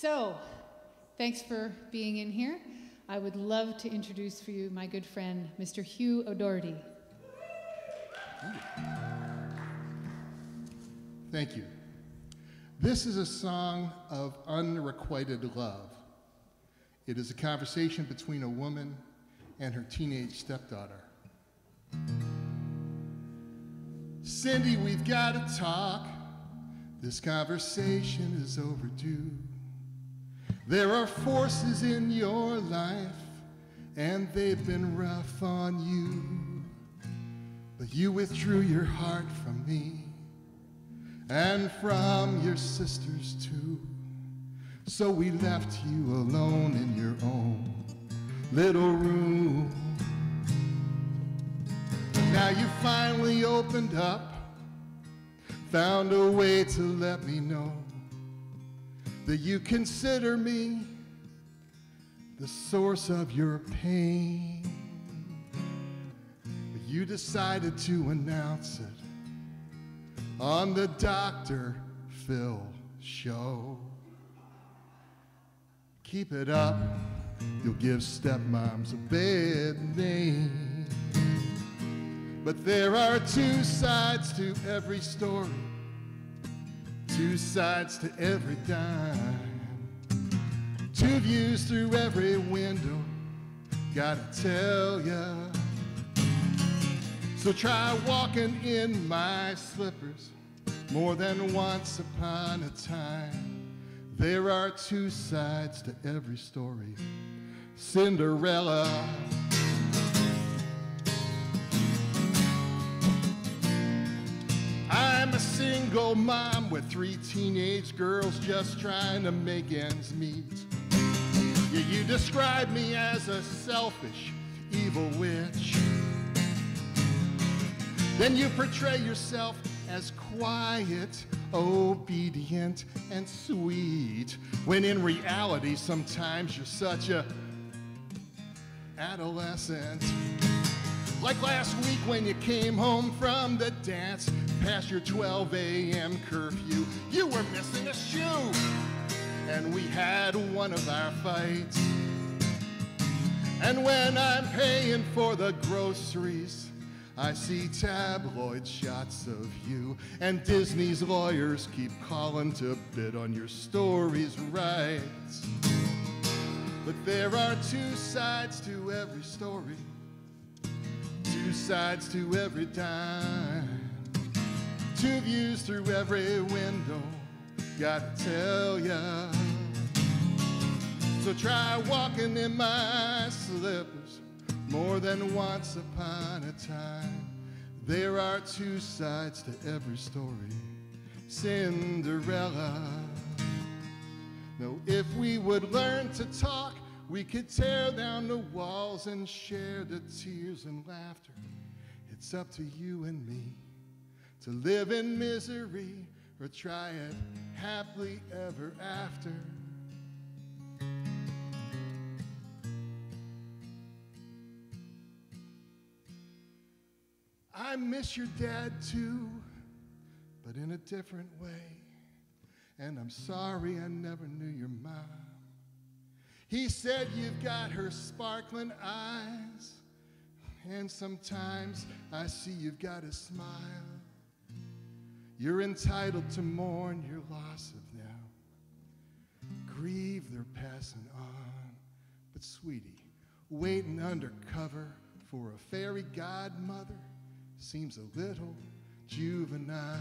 So, thanks for being in here. I would love to introduce for you my good friend, Mr. Hugh O'Doherty. Thank you. This is a song of unrequited love. It is a conversation between a woman and her teenage stepdaughter. Cindy, we've got to talk. This conversation is overdue. There are forces in your life, and they've been rough on you. But you withdrew your heart from me, and from your sisters too. So we left you alone in your own little room. Now you finally opened up, found a way to let me know that you consider me the source of your pain. But you decided to announce it on the Dr. Phil show. Keep it up, you'll give stepmoms a bad name. But there are two sides to every story, two sides to every dime, two views through every window, gotta tell ya. So try walking in my slippers more than once upon a time. There are two sides to every story, Cinderella. I'm a single mom with 3 teenage girls just trying to make ends meet. Yeah, you describe me as a selfish, evil witch. Then you portray yourself as quiet, obedient, and sweet, when in reality sometimes you're such a adolescent. Like last week when you came home from the dance, past your 12 a.m. curfew, you were missing a shoe, and we had one of our fights. And when I'm paying for the groceries, I see tabloid shots of you, and Disney's lawyers keep calling to bid on your story's rights. But there are two sides to every story, two sides to every dime, two views through every window, gotta tell ya. So try walking in my slippers more than once upon a time. There are two sides to every story, Cinderella. No, if we would learn to talk, we could tear down the walls and share the tears and laughter. It's up to you and me to live in misery or try it happily ever after. I miss your dad too, but in a different way. And I'm sorry I never knew your mom. He said you've got her sparkling eyes, and sometimes I see you've got a smile. You're entitled to mourn your loss of them, grieve their passing on. But sweetie, waiting undercover for a fairy godmother seems a little juvenile.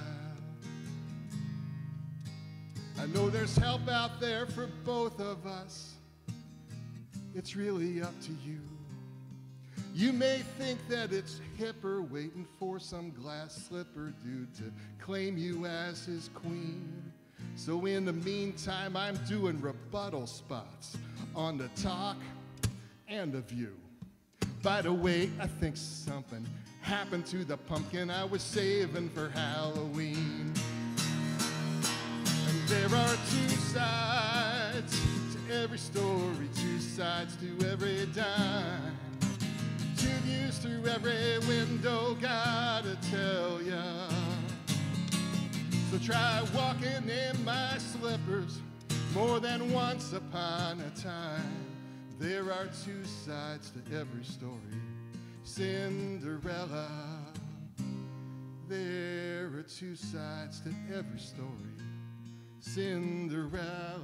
I know there's help out there for both of us. It's really up to you. You may think that it's hipper waiting for some glass slipper dude to claim you as his queen. So in the meantime, I'm doing rebuttal spots on the Talk and The View. By the way, I think something happened to the pumpkin I was saving for Halloween. And there are two sides to every story, two sides to every dime, two views through every window, gotta tell ya. So try walking in my slippers More than once upon a time, there are two sides to every story. Cinderella, there are two sides to every story. Cinderella.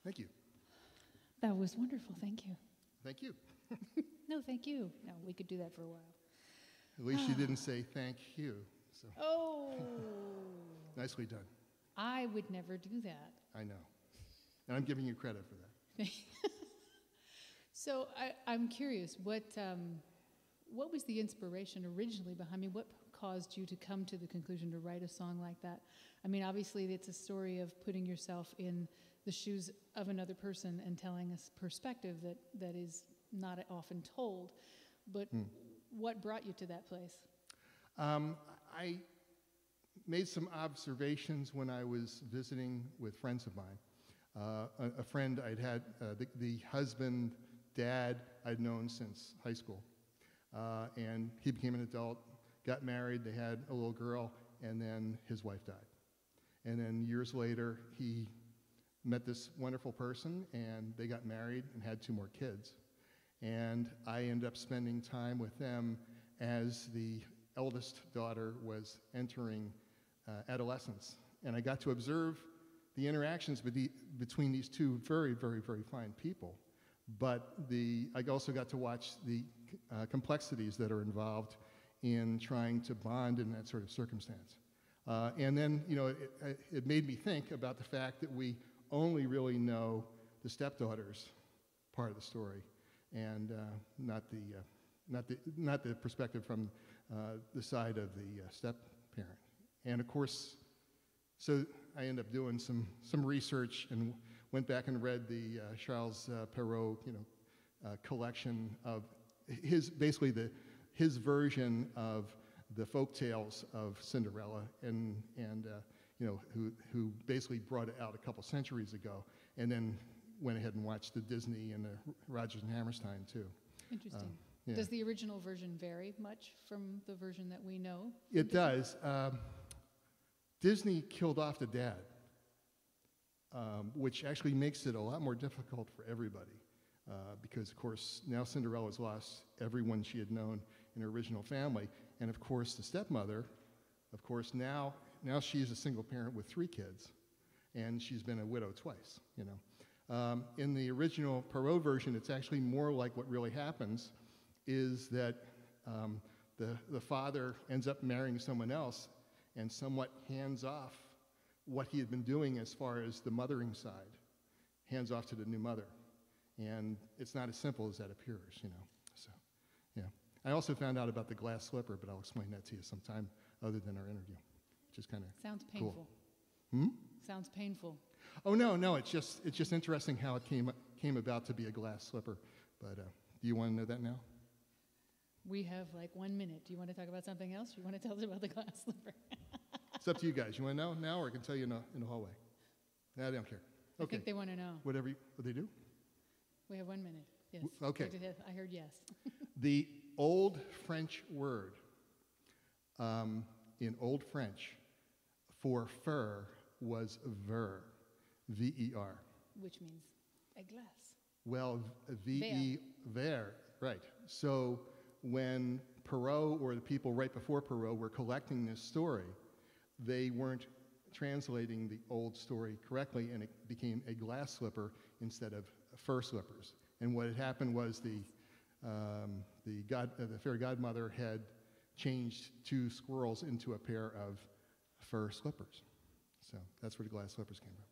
Thank you. That was wonderful. Thank you. Thank you. No, thank you. No, we could do that for a while. At least you didn't say thank you. So Oh. nicely done. I would never do that. I know. And I'm giving you credit for that. So I'm curious, what was the inspiration originally behind me? What caused you to come to the conclusion to write a song like that? I mean, obviously, it's a story of putting yourself in the shoes of another person and telling a perspective that is not often told. But what brought you to that place? I made some observations when I was visiting with friends of mine. A friend I'd had, the husband, dad I'd known since high school. And he became an adult, got married, they had a little girl, and then his wife died. And then years later, he met this wonderful person, and they got married and had 2 more kids. And I ended up spending time with them as the eldest daughter was entering adolescence. And I got to observe the interactions between these 2 very, very, very fine people. But I also got to watch the complexities that are involved in trying to bond in that sort of circumstance. And then, it made me think about the fact that we only really know the stepdaughter's part of the story, and not the perspective from the side of the step-parent. And of course, so I ended up doing some research and went back and read the Charles Perrault, collection of his version of the folk tales of Cinderella, and who basically brought it out a couple centuries ago, and then went ahead and watched the Disney and the Rodgers and Hammerstein too. Interesting. Yeah. Does the original version vary much from the version that we know? It does. Disney killed off the dad, which actually makes it a lot more difficult for everybody, because, of course, now Cinderella's lost everyone she had known in her original family, and, of course, the stepmother, of course, now she's a single parent with 3 kids, and she's been a widow twice, In the original Perrault version, it's actually more like what really happens is that the father ends up marrying someone else and somewhat hands off what he had been doing as far as the mothering side, hands off to the new mother. And it's not as simple as that appears, So, yeah. I also found out about the glass slipper, but I'll explain that to you sometime other than our interview, which is kind of Sounds painful. Cool. Sounds painful. Oh, no, it's just interesting how it came about to be a glass slipper. But do you want to know that now? We have like 1 minute. Do you want to talk about something else? You want to tell us about the glass slipper? It's up to you guys. You want to know now, or I can tell you in the hallway? No, I don't care. Okay. I think they want to know. What they do? We have 1 minute. Yes. Okay. I heard yes. The Old French word in Old French for fur was ver, V-E-R. Which means a glass. Well, ver, right. So when Perrault or the people right before Perrault were collecting this story, they weren't translating the old story correctly, and it became a glass slipper instead of fur slippers. And what had happened was the fairy godmother had changed 2 squirrels into a pair of fur slippers. So that's where the glass slippers came from.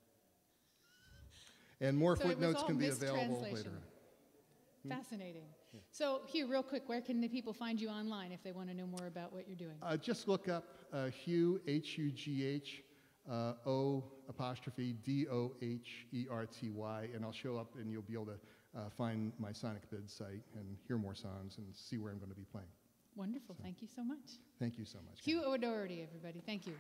And more footnotes can be available later on. Fascinating. Yeah. So, Hugh, real quick, where can the people find you online if they want to know more about what you're doing? Just look up Hugh, H-U-G-H, O''D-O-H-E-R-T-Y, and I'll show up, and you'll be able to find my Sonic Bid site and hear more songs and see where I'm going to be playing. Wonderful. So, thank you so much. Thank you so much. Hugh O'Doherty, everybody. Thank you.